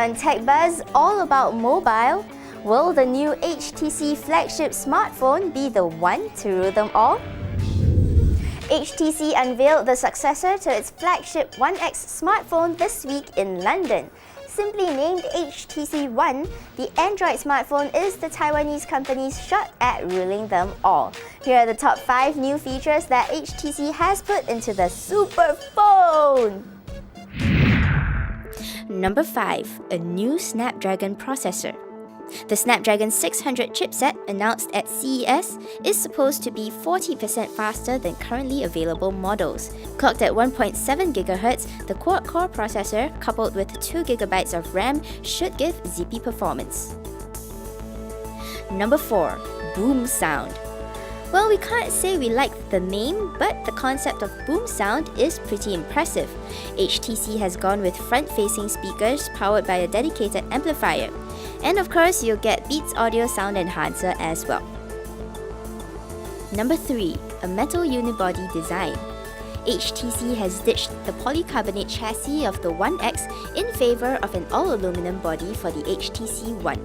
on Tech Buzz, all about mobile. Will the new HTC flagship smartphone be the one to rule them all? HTC unveiled the successor to its flagship One X smartphone this week in London. Simply named HTC One, the Android smartphone is the Taiwanese company's shot at ruling them all. Here are the top 5 new features that HTC has put into the superphone. Number 5. A new Snapdragon processor. The Snapdragon 600 chipset announced at CES is supposed to be 40% faster than currently available models. Clocked at 1.7 GHz, the quad-core processor, coupled with 2 GB of RAM, should give zippy performance. Number 4. Boom sound. Well, we can't say we like the name, but the concept of boom sound is pretty impressive. HTC has gone with front-facing speakers powered by a dedicated amplifier. And of course, you'll get Beats Audio sound enhancer as well. Number 3. A metal unibody design. HTC has ditched the polycarbonate chassis of the One X in favor of an all-aluminum body for the HTC One.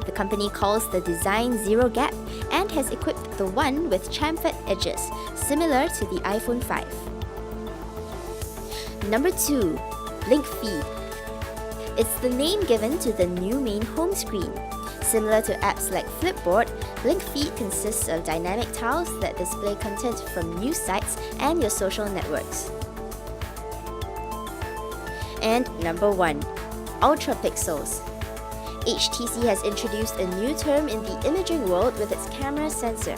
The company calls the design Zero Gap and has equipped the One with chamfered edges, similar to the iPhone 5. Number 2. Blink Feed. It's the name given to the new main home screen. Similar to apps like Flipboard, Blink Feed consists of dynamic tiles that display content from news sites and your social networks. And number 1. Ultra Pixels. HTC has introduced a new term in the imaging world with its camera sensor.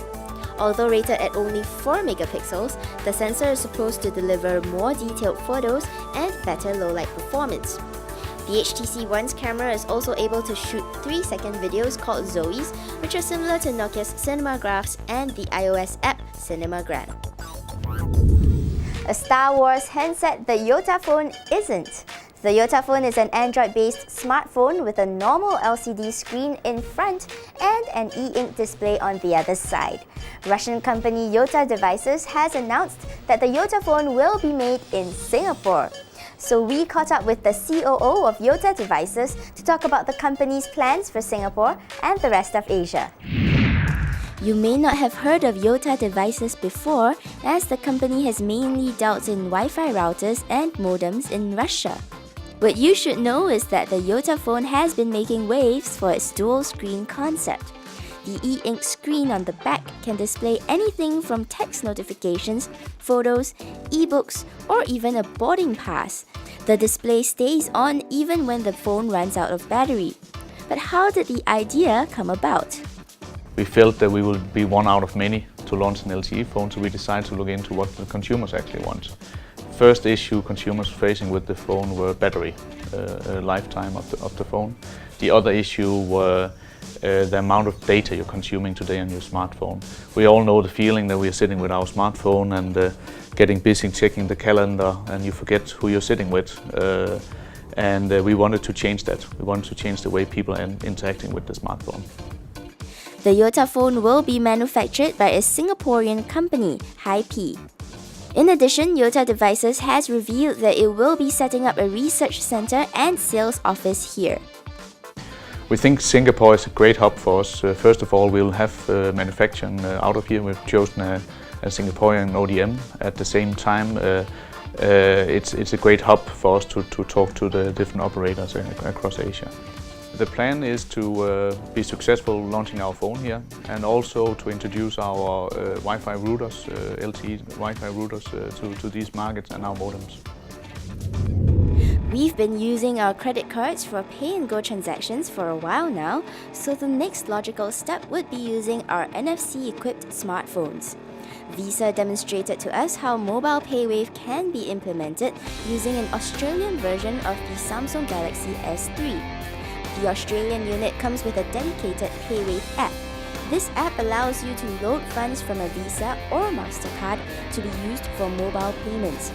Although rated at only 4 megapixels, the sensor is supposed to deliver more detailed photos and better low-light performance. The HTC One's camera is also able to shoot 3-second videos called Zoes, which are similar to Nokia's Cinemagraphs and the iOS app Cinemagram. A Star Wars handset the YotaPhone isn't. The YotaPhone is an Android-based smartphone with a normal LCD screen in front and an e-ink display on the other side. Russian company Yota Devices has announced that the YotaPhone will be made in Singapore. So we caught up with the COO of Yota Devices to talk about the company's plans for Singapore and the rest of Asia. You may not have heard of Yota Devices before, as the company has mainly dealt in Wi-Fi routers and modems in Russia. What you should know is that the YotaPhone has been making waves for its dual-screen concept. The e-ink screen on the back can display anything from text notifications, photos, ebooks, or even a boarding pass. The display stays on even when the phone runs out of battery. But how did the idea come about? We felt that we would be one out of many to launch an LTE phone, so we decided to look into what the consumers actually want. First issue consumers facing with the phone were battery lifetime of the phone. The other issue were the amount of data you're consuming today on your smartphone. We all know the feeling that we're sitting with our smartphone and getting busy checking the calendar and you forget who you're sitting with. We wanted to change that. We wanted to change the way people are interacting with the smartphone. The YotaPhone will be manufactured by a Singaporean company, HiP. In addition, Yota Devices has revealed that it will be setting up a research center and sales office here. We think Singapore is a great hub for us. First of all, we'll have manufacturing out of here. We've chosen a Singaporean ODM. At the same time, it's a great hub for us to talk to the different operators across Asia. The plan is to be successful launching our phone here and also to introduce our Wi-Fi routers, LTE Wi-Fi routers to these markets and our modems. We've been using our credit cards for pay-and-go transactions for a while now, so the next logical step would be using our NFC-equipped smartphones. Visa demonstrated to us how mobile PayWave can be implemented using an Australian version of the Samsung Galaxy S3. The Australian unit comes with a dedicated PayWave app. This app allows you to load funds from a Visa or MasterCard to be used for mobile payments.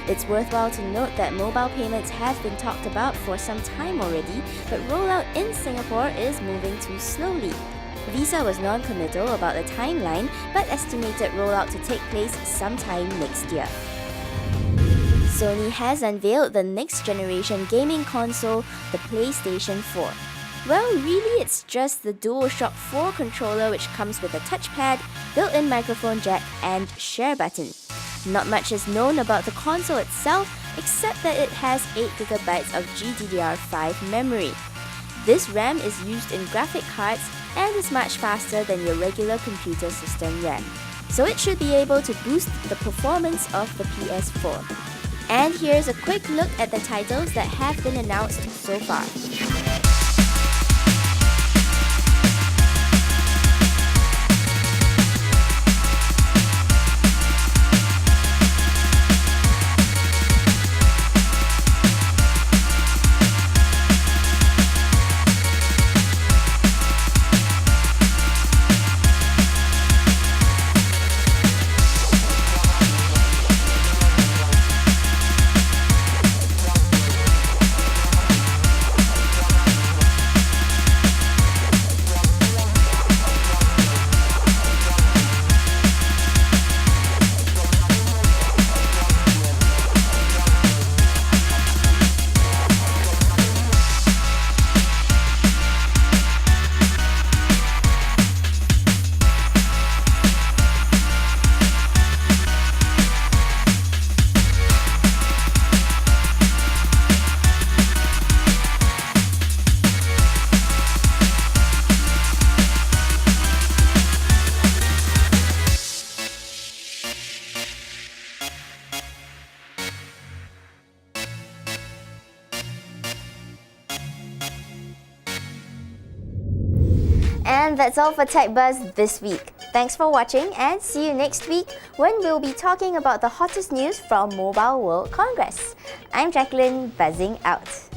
It's worthwhile to note that mobile payments have been talked about for some time already, but rollout in Singapore is moving too slowly. Visa was non-committal about the timeline, but estimated rollout to take place sometime next year. Sony has unveiled the next generation gaming console, the PlayStation 4. Well, really it's just the DualShock 4 controller which comes with a touchpad, built-in microphone jack and share button. Not much is known about the console itself except that it has 8GB of GDDR5 memory. This RAM is used in graphic cards and is much faster than your regular computer system RAM, so it should be able to boost the performance of the PS4. And here's a quick look at the titles that have been announced so far. And that's all for Tech Buzz this week. Thanks for watching and see you next week when we'll be talking about the hottest news from Mobile World Congress. I'm Jacqueline, buzzing out.